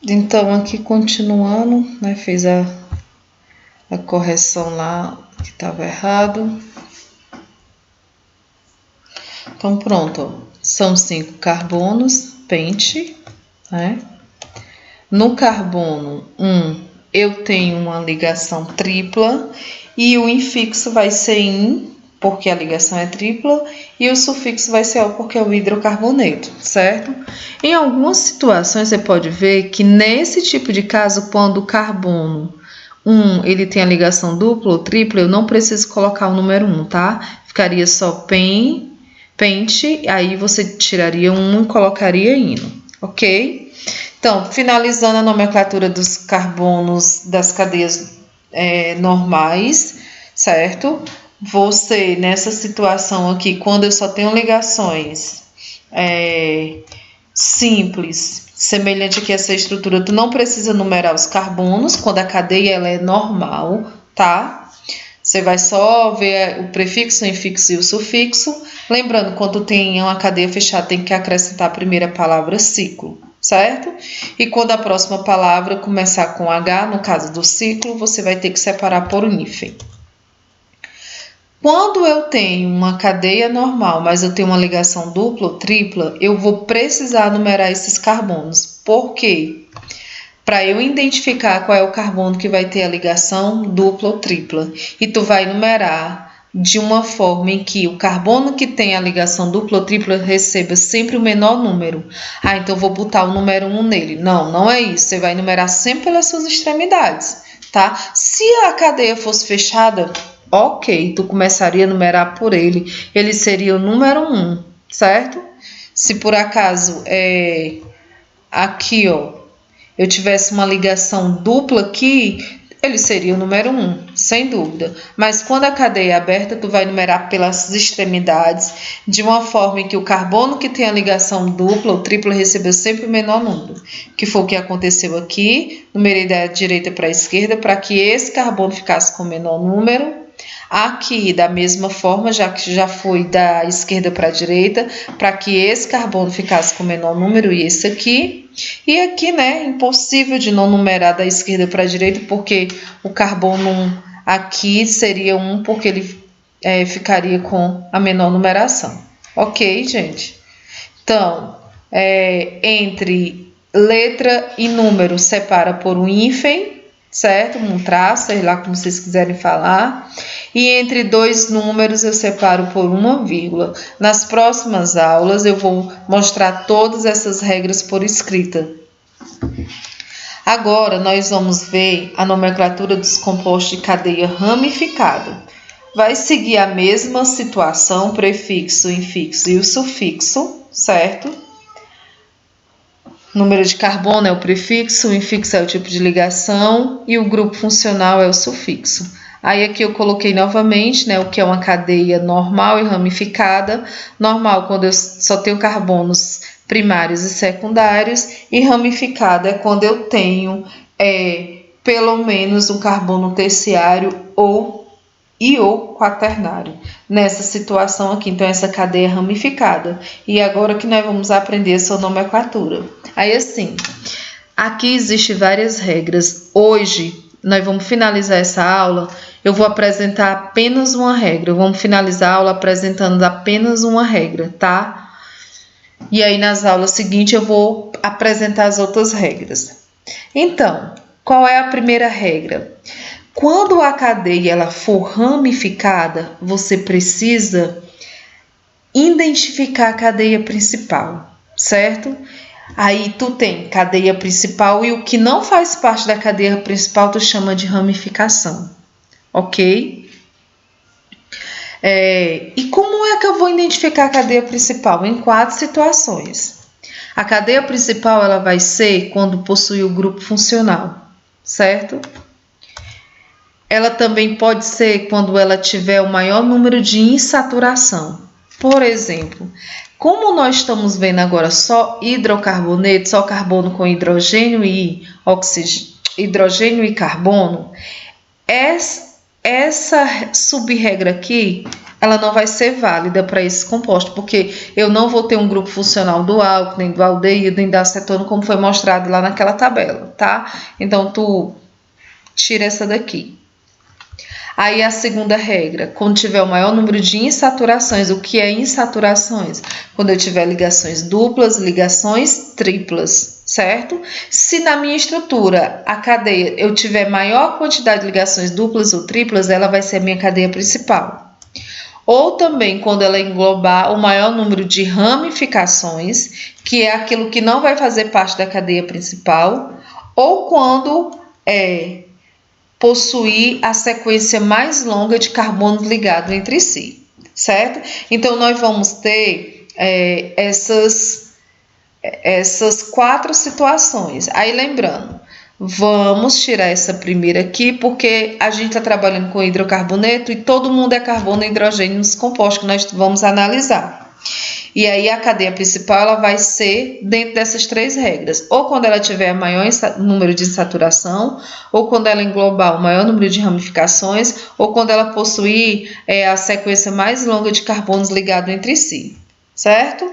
Então, aqui continuando, né, fez a correção lá que estava errado. Então, pronto, são 5 carbonos, pente, né? No carbono 1, eu tenho uma ligação tripla e o infixo vai ser in, porque a ligação é tripla, e o sufixo vai ser o, porque é o hidrocarboneto, certo? Em algumas situações, você pode ver que nesse tipo de caso, quando o carbono 1 ele tem a ligação dupla ou tripla, eu não preciso colocar o número 1, tá? Ficaria só pente, aí você tiraria 1 e colocaria ino, ok? Então, finalizando a nomenclatura dos carbonos das cadeias normais, certo? Você, nessa situação aqui, quando eu só tenho ligações simples, semelhante aqui a essa estrutura, tu não precisa numerar os carbonos, quando a cadeia ela é normal, tá? Você vai só ver o prefixo, o infixo e o sufixo. Lembrando, quando tem uma cadeia fechada, tem que acrescentar a primeira palavra ciclo, certo? E quando a próxima palavra começar com H, no caso do ciclo, você vai ter que separar por um hífen. Quando eu tenho uma cadeia normal, mas eu tenho uma ligação dupla ou tripla, eu vou precisar numerar esses carbonos. Por quê? Para eu identificar qual é o carbono que vai ter a ligação dupla ou tripla. E tu vai numerar de uma forma em que o carbono que tem a ligação dupla ou tripla receba sempre o menor número. Ah, então eu vou botar o número 1 nele. Não, não é isso. Você vai numerar sempre pelas suas extremidades, tá? Se a cadeia fosse fechada, ok, tu começaria a numerar por ele. Ele seria o número 1, certo? Se por acaso aqui, ó, eu tivesse uma ligação dupla aqui, ele seria o número 1, sem dúvida. Mas quando a cadeia é aberta, tu vai numerar pelas extremidades, de uma forma em que o carbono que tem a ligação dupla ou tripla recebeu sempre o menor número, que foi o que aconteceu aqui. Numerei da direita para a esquerda para que esse carbono ficasse com o menor número. Aqui, da mesma forma, já que já foi da esquerda para a direita, para que esse carbono ficasse com o menor número e esse aqui. E aqui, né, impossível de não numerar da esquerda para a direita, porque o carbono aqui seria 1, porque ele ficaria com a menor numeração. Ok, gente? Então, entre letra e número, separa por um hífen, certo? Um traço, sei lá como vocês quiserem falar. E entre dois números eu separo por uma vírgula. Nas próximas aulas eu vou mostrar todas essas regras por escrita. Agora nós vamos ver a nomenclatura dos compostos de cadeia ramificada. Vai seguir a mesma situação, prefixo, infixo e o sufixo, certo? Número de carbono é o prefixo, o infixo é o tipo de ligação e o grupo funcional é o sufixo. Aí aqui eu coloquei novamente, né, o que é uma cadeia normal e ramificada. Normal quando eu só tenho carbonos primários e secundários, e ramificada é quando eu tenho pelo menos um carbono terciário ou quaternário. Nessa situação aqui, então, essa cadeia é ramificada. E agora que nós vamos aprender essa nomenclatura. Aí, assim, aqui existem várias regras. Hoje, nós vamos finalizar essa aula, eu vou apresentar apenas uma regra. Vamos finalizar a aula apresentando apenas uma regra, tá? E aí, nas aulas seguintes, eu vou apresentar as outras regras. Então, qual é a primeira regra? Quando a cadeia ela for ramificada, você precisa identificar a cadeia principal, certo? Aí tu tem cadeia principal e o que não faz parte da cadeia principal tu chama de ramificação, ok? E como é que eu vou identificar a cadeia principal? Em 4 situações. A cadeia principal ela vai ser quando possui o grupo funcional, certo? Ela também pode ser quando ela tiver o maior número de insaturação. Por exemplo, como nós estamos vendo agora só hidrocarboneto, só carbono com hidrogênio e hidrogênio e carbono, essa sub-regra aqui, ela não vai ser válida para esse composto, porque eu não vou ter um grupo funcional do álcool, nem do aldeído, nem da acetona, como foi mostrado lá naquela tabela, tá? Então, tu tira essa daqui. Aí a segunda regra, quando tiver o maior número de insaturações, o que é insaturações? Quando eu tiver ligações duplas, ligações triplas, certo? Se na minha estrutura, a cadeia, eu tiver maior quantidade de ligações duplas ou triplas, ela vai ser a minha cadeia principal. Ou também quando ela englobar o maior número de ramificações, que é aquilo que não vai fazer parte da cadeia principal, ou quando possuir a sequência mais longa de carbonos ligados entre si, certo? Então, nós vamos ter essas 4 situações. Aí, lembrando, vamos tirar essa primeira aqui, porque a gente está trabalhando com hidrocarboneto e todo mundo é carbono e hidrogênio nos compostos que nós vamos analisar. E aí a cadeia principal ela vai ser dentro dessas 3 regras, ou quando ela tiver maior número de saturação, ou quando ela englobar o maior número de ramificações, ou quando ela possuir a sequência mais longa de carbonos ligados entre si, certo?